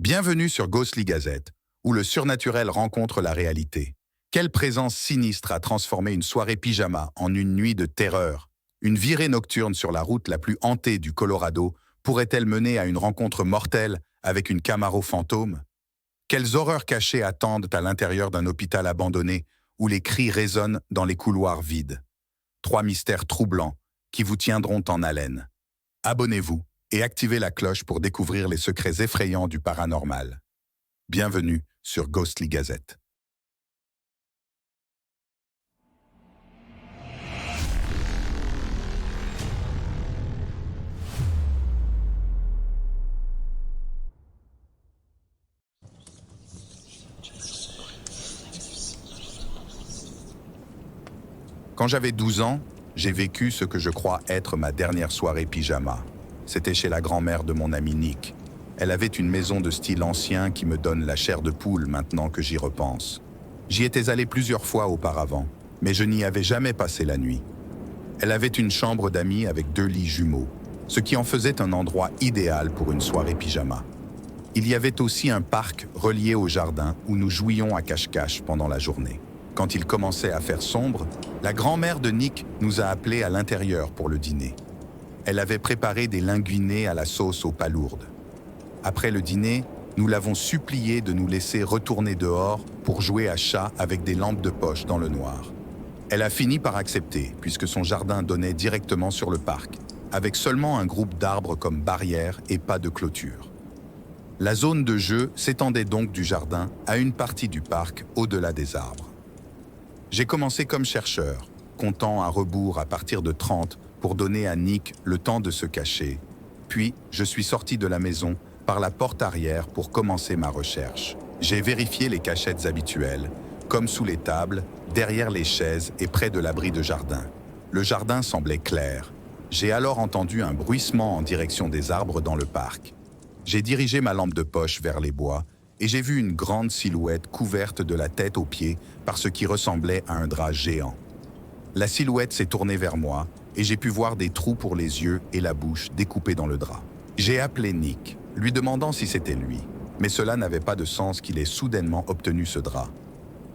Bienvenue sur Ghostly Gazette, où le surnaturel rencontre la réalité. Quelle présence sinistre a transformé une soirée pyjama en une nuit de terreur? Une virée nocturne sur la route la plus hantée du Colorado pourrait-elle mener à une rencontre mortelle avec une Camaro fantôme? Quelles horreurs cachées attendent à l'intérieur d'un hôpital abandonné où les cris résonnent dans les couloirs vides? Trois mystères troublants qui vous tiendront en haleine. Abonnez-vous et activez la cloche pour découvrir les secrets effrayants du paranormal. Bienvenue sur Ghostly Gazette. Quand j'avais 12 ans, j'ai vécu ce que je crois être ma dernière soirée pyjama. C'était chez la grand-mère de mon ami Nick. Elle avait une maison de style ancien qui me donne la chair de poule maintenant que j'y repense. J'y étais allé plusieurs fois auparavant, mais je n'y avais jamais passé la nuit. Elle avait une chambre d'amis avec 2 lits jumeaux, ce qui en faisait un endroit idéal pour une soirée pyjama. Il y avait aussi un parc relié au jardin où nous jouions à cache-cache pendant la journée. Quand il commençait à faire sombre, la grand-mère de Nick nous a appelés à l'intérieur pour le dîner. Elle avait préparé des linguinés à la sauce aux palourdes. Après le dîner, nous l'avons suppliée de nous laisser retourner dehors pour jouer à chat avec des lampes de poche dans le noir. Elle a fini par accepter, puisque son jardin donnait directement sur le parc, avec seulement un groupe d'arbres comme barrière et pas de clôture. La zone de jeu s'étendait donc du jardin à une partie du parc au-delà des arbres. J'ai commencé comme chercheur, comptant à rebours à partir de 30 pour donner à Nick le temps de se cacher. Puis, je suis sorti de la maison par la porte arrière pour commencer ma recherche. J'ai vérifié les cachettes habituelles, comme sous les tables, derrière les chaises et près de l'abri de jardin. Le jardin semblait clair. J'ai alors entendu un bruissement en direction des arbres dans le parc. J'ai dirigé ma lampe de poche vers les bois et j'ai vu une grande silhouette couverte de la tête aux pieds par ce qui ressemblait à un drap géant. La silhouette s'est tournée vers moi et j'ai pu voir des trous pour les yeux et la bouche découpés dans le drap. J'ai appelé Nick, lui demandant si c'était lui, mais cela n'avait pas de sens qu'il ait soudainement obtenu ce drap.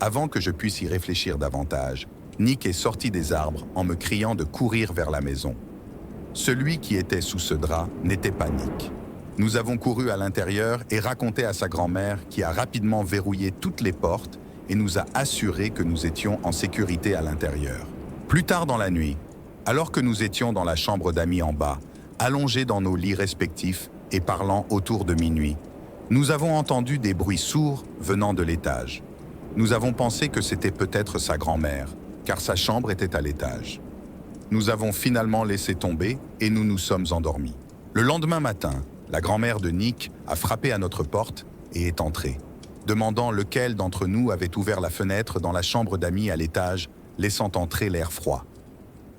Avant que je puisse y réfléchir davantage, Nick est sorti des arbres en me criant de courir vers la maison. Celui qui était sous ce drap n'était pas Nick. Nous avons couru à l'intérieur et raconté à sa grand-mère qui a rapidement verrouillé toutes les portes et nous a assuré que nous étions en sécurité à l'intérieur. Plus tard dans la nuit, alors que nous étions dans la chambre d'amis en bas, allongés dans nos lits respectifs et parlant autour de minuit, nous avons entendu des bruits sourds venant de l'étage. Nous avons pensé que c'était peut-être sa grand-mère, car sa chambre était à l'étage. Nous avons finalement laissé tomber et nous nous sommes endormis. Le lendemain matin, la grand-mère de Nick a frappé à notre porte et est entrée, demandant lequel d'entre nous avait ouvert la fenêtre dans la chambre d'amis à l'étage, laissant entrer l'air froid.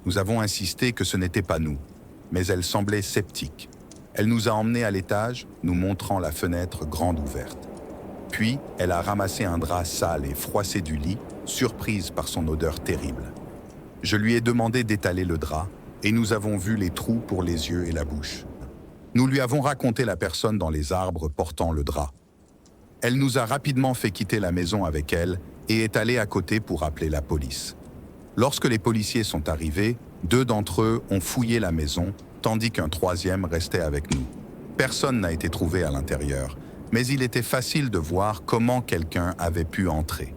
Nous avons insisté que ce n'était pas nous, mais elle semblait sceptique. Elle nous a emmenés à l'étage, nous montrant la fenêtre grande ouverte. Puis, elle a ramassé un drap sale et froissé du lit, surprise par son odeur terrible. Je lui ai demandé d'étaler le drap, et nous avons vu les trous pour les yeux et la bouche. Nous lui avons raconté la personne dans les arbres portant le drap. Elle nous a rapidement fait quitter la maison avec elle et est allée à côté pour appeler la police. Lorsque les policiers sont arrivés, 2 d'entre eux ont fouillé la maison, tandis qu'un 3e restait avec nous. Personne n'a été trouvé à l'intérieur, mais il était facile de voir comment quelqu'un avait pu entrer.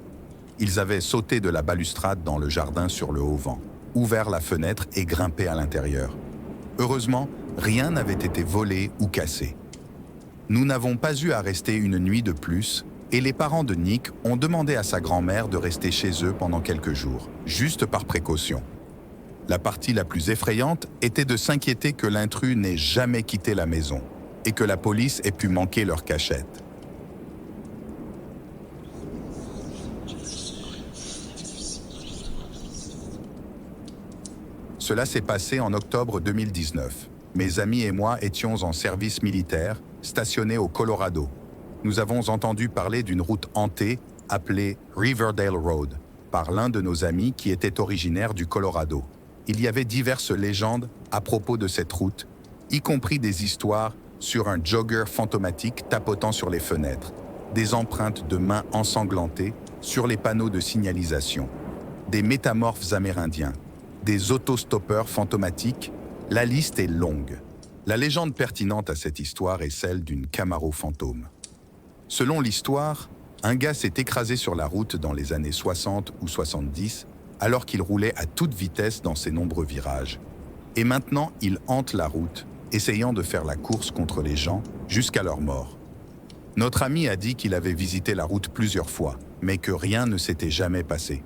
Ils avaient sauté de la balustrade dans le jardin sur le haut-vent, ouvert la fenêtre et grimpé à l'intérieur. Heureusement, rien n'avait été volé ou cassé. Nous n'avons pas eu à rester une nuit de plus, et les parents de Nick ont demandé à sa grand-mère de rester chez eux pendant quelques jours, juste par précaution. La partie la plus effrayante était de s'inquiéter que l'intrus n'ait jamais quitté la maison et que la police ait pu manquer leur cachette. Cela s'est passé en octobre 2019. Mes amis et moi étions en service militaire, stationnés au Colorado. Nous avons entendu parler d'une route hantée appelée Riverdale Road par l'un de nos amis qui était originaire du Colorado. Il y avait diverses légendes à propos de cette route, y compris des histoires sur un jogger fantomatique tapotant sur les fenêtres, des empreintes de mains ensanglantées sur les panneaux de signalisation, des métamorphes amérindiens, des autostoppeurs fantomatiques, la liste est longue. La légende pertinente à cette histoire est celle d'une Camaro fantôme. Selon l'histoire, un gars s'est écrasé sur la route dans les années 60 ou 70 alors qu'il roulait à toute vitesse dans ses nombreux virages. Et maintenant, il hante la route, essayant de faire la course contre les gens jusqu'à leur mort. Notre ami a dit qu'il avait visité la route plusieurs fois, mais que rien ne s'était jamais passé.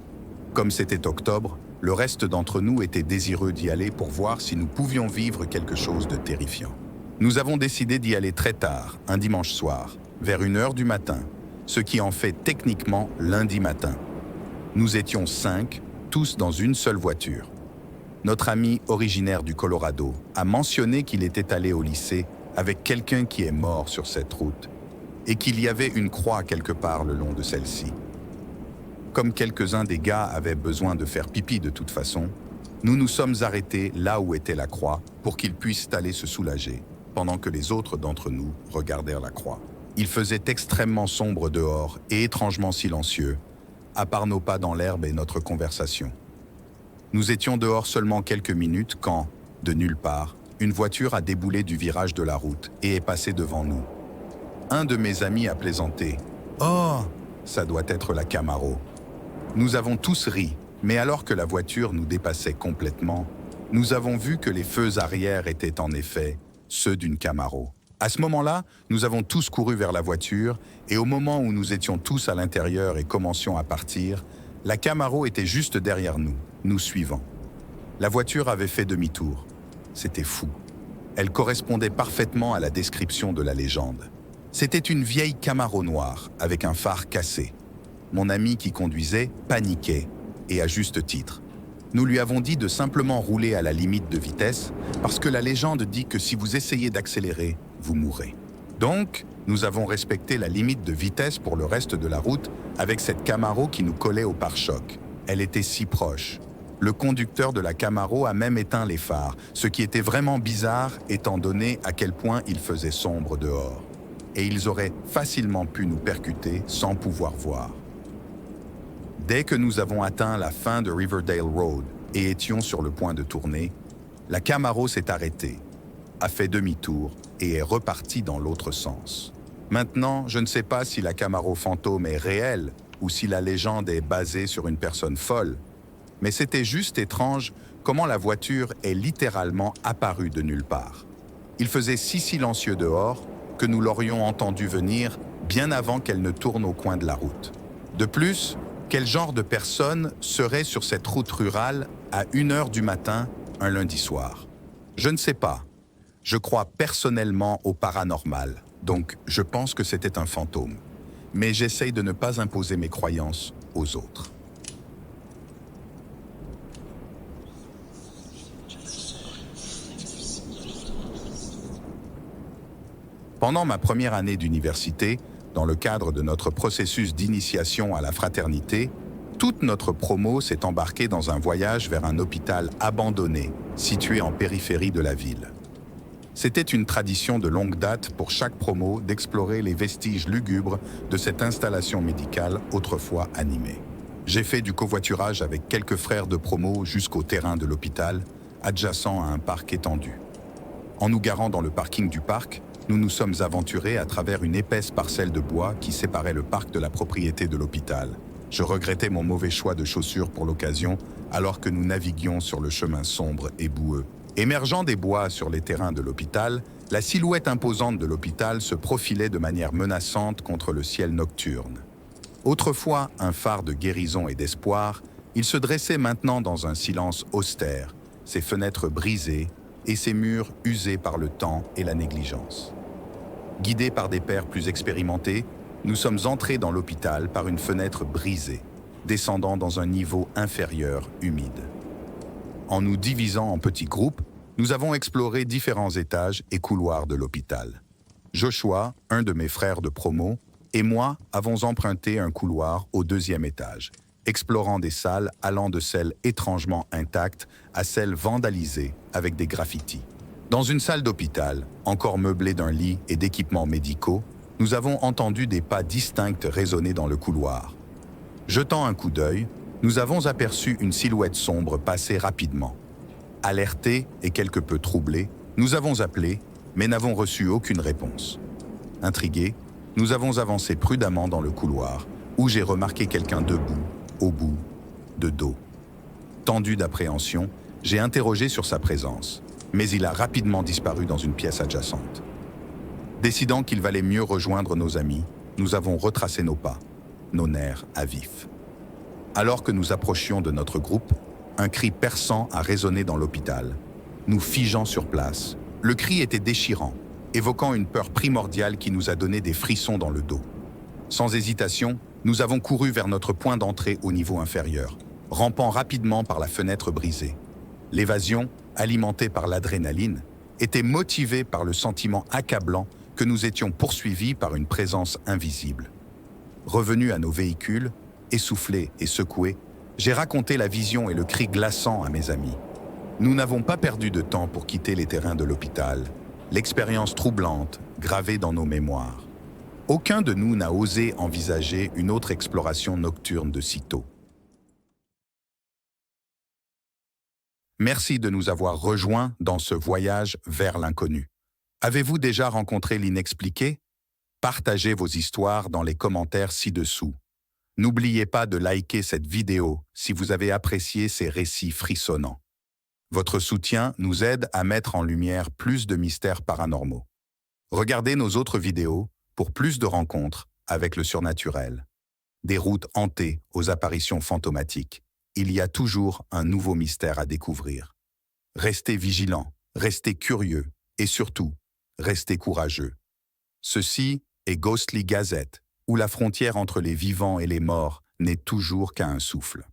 Comme c'était octobre, le reste d'entre nous était désireux d'y aller pour voir si nous pouvions vivre quelque chose de terrifiant. Nous avons décidé d'y aller très tard, un dimanche soir, vers 1h du matin, ce qui en fait techniquement lundi matin. Nous étions 5, tous dans une seule voiture. Notre ami originaire du Colorado a mentionné qu'il était allé au lycée avec quelqu'un qui est mort sur cette route et qu'il y avait une croix quelque part le long de celle-ci. Comme quelques-uns des gars avaient besoin de faire pipi de toute façon, nous nous sommes arrêtés là où était la croix pour qu'ils puissent aller se soulager, pendant que les autres d'entre nous regardèrent la croix. Il faisait extrêmement sombre dehors et étrangement silencieux, à part nos pas dans l'herbe et notre conversation. Nous étions dehors seulement quelques minutes quand, de nulle part, une voiture a déboulé du virage de la route et est passée devant nous. Un de mes amis a plaisanté. « Oh, ça doit être la Camaro !» Nous avons tous ri, mais alors que la voiture nous dépassait complètement, nous avons vu que les feux arrière étaient en effet ceux d'une Camaro. À ce moment-là, nous avons tous couru vers la voiture et au moment où nous étions tous à l'intérieur et commencions à partir, la Camaro était juste derrière nous, nous suivant. La voiture avait fait demi-tour. C'était fou. Elle correspondait parfaitement à la description de la légende. C'était une vieille Camaro noire avec un phare cassé. Mon ami qui conduisait paniquait, et à juste titre. Nous lui avons dit de simplement rouler à la limite de vitesse parce que la légende dit que si vous essayez d'accélérer, vous mourrez. Donc, nous avons respecté la limite de vitesse pour le reste de la route avec cette Camaro qui nous collait au pare-choc. Elle était si proche. Le conducteur de la Camaro a même éteint les phares, ce qui était vraiment bizarre étant donné à quel point il faisait sombre dehors. Et ils auraient facilement pu nous percuter sans pouvoir voir. Dès que nous avons atteint la fin de Riverdale Road et étions sur le point de tourner, la Camaro s'est arrêtée, a fait demi-tour et est repartie dans l'autre sens. Maintenant, je ne sais pas si la Camaro fantôme est réelle ou si la légende est basée sur une personne folle, mais c'était juste étrange comment la voiture est littéralement apparue de nulle part. Il faisait si silencieux dehors que nous l'aurions entendue venir bien avant qu'elle ne tourne au coin de la route. De plus, quel genre de personne serait sur cette route rurale à 1h du matin, un lundi soir? Je ne sais pas. Je crois personnellement au paranormal, donc je pense que c'était un fantôme. Mais j'essaye de ne pas imposer mes croyances aux autres. Pendant ma première année d'université, dans le cadre de notre processus d'initiation à la fraternité, toute notre promo s'est embarquée dans un voyage vers un hôpital abandonné, situé en périphérie de la ville. C'était une tradition de longue date pour chaque promo d'explorer les vestiges lugubres de cette installation médicale autrefois animée. J'ai fait du covoiturage avec quelques frères de promo jusqu'au terrain de l'hôpital, adjacent à un parc étendu. En nous garant dans le parking du parc, nous nous sommes aventurés à travers une épaisse parcelle de bois qui séparait le parc de la propriété de l'hôpital. Je regrettais mon mauvais choix de chaussures pour l'occasion, alors que nous naviguions sur le chemin sombre et boueux. Émergeant des bois sur les terrains de l'hôpital, la silhouette imposante de l'hôpital se profilait de manière menaçante contre le ciel nocturne. Autrefois un phare de guérison et d'espoir, il se dressait maintenant dans un silence austère, ses fenêtres brisées et ses murs usés par le temps et la négligence. Guidés par des pères plus expérimentés, nous sommes entrés dans l'hôpital par une fenêtre brisée, descendant dans un niveau inférieur humide. En nous divisant en petits groupes, nous avons exploré différents étages et couloirs de l'hôpital. Joshua, un de mes frères de promo, et moi avons emprunté un couloir au 2e étage, explorant des salles allant de celles étrangement intactes à celles vandalisées avec des graffitis. Dans une salle d'hôpital, encore meublée d'un lit et d'équipements médicaux, nous avons entendu des pas distincts résonner dans le couloir. Jetant un coup d'œil, nous avons aperçu une silhouette sombre passer rapidement. Alertés et quelque peu troublés, nous avons appelé, mais n'avons reçu aucune réponse. Intrigués, nous avons avancé prudemment dans le couloir, où j'ai remarqué quelqu'un debout, au bout, de dos. Tendu d'appréhension, j'ai interrogé sur sa présence, mais il a rapidement disparu dans une pièce adjacente. Décidant qu'il valait mieux rejoindre nos amis, nous avons retracé nos pas, nos nerfs à vif. Alors que nous approchions de notre groupe, un cri perçant a résonné dans l'hôpital. Nous figeant sur place, le cri était déchirant, évoquant une peur primordiale qui nous a donné des frissons dans le dos. Sans hésitation, nous avons couru vers notre point d'entrée au niveau inférieur, rampant rapidement par la fenêtre brisée. L'évasion, alimentée par l'adrénaline, était motivée par le sentiment accablant que nous étions poursuivis par une présence invisible. Revenus à nos véhicules, essoufflés et secoués, j'ai raconté la vision et le cri glaçant à mes amis. Nous n'avons pas perdu de temps pour quitter les terrains de l'hôpital, l'expérience troublante gravée dans nos mémoires. Aucun de nous n'a osé envisager une autre exploration nocturne de sitôt. Merci de nous avoir rejoints dans ce voyage vers l'inconnu. Avez-vous déjà rencontré l'inexpliqué? Partagez vos histoires dans les commentaires ci-dessous. N'oubliez pas de liker cette vidéo si vous avez apprécié ces récits frissonnants. Votre soutien nous aide à mettre en lumière plus de mystères paranormaux. Regardez nos autres vidéos pour plus de rencontres avec le surnaturel. Des routes hantées aux apparitions fantomatiques. Il y a toujours un nouveau mystère à découvrir. Restez vigilants, restez curieux et surtout, restez courageux. Ceci est Ghostly Gazette, où la frontière entre les vivants et les morts n'est toujours qu'à un souffle.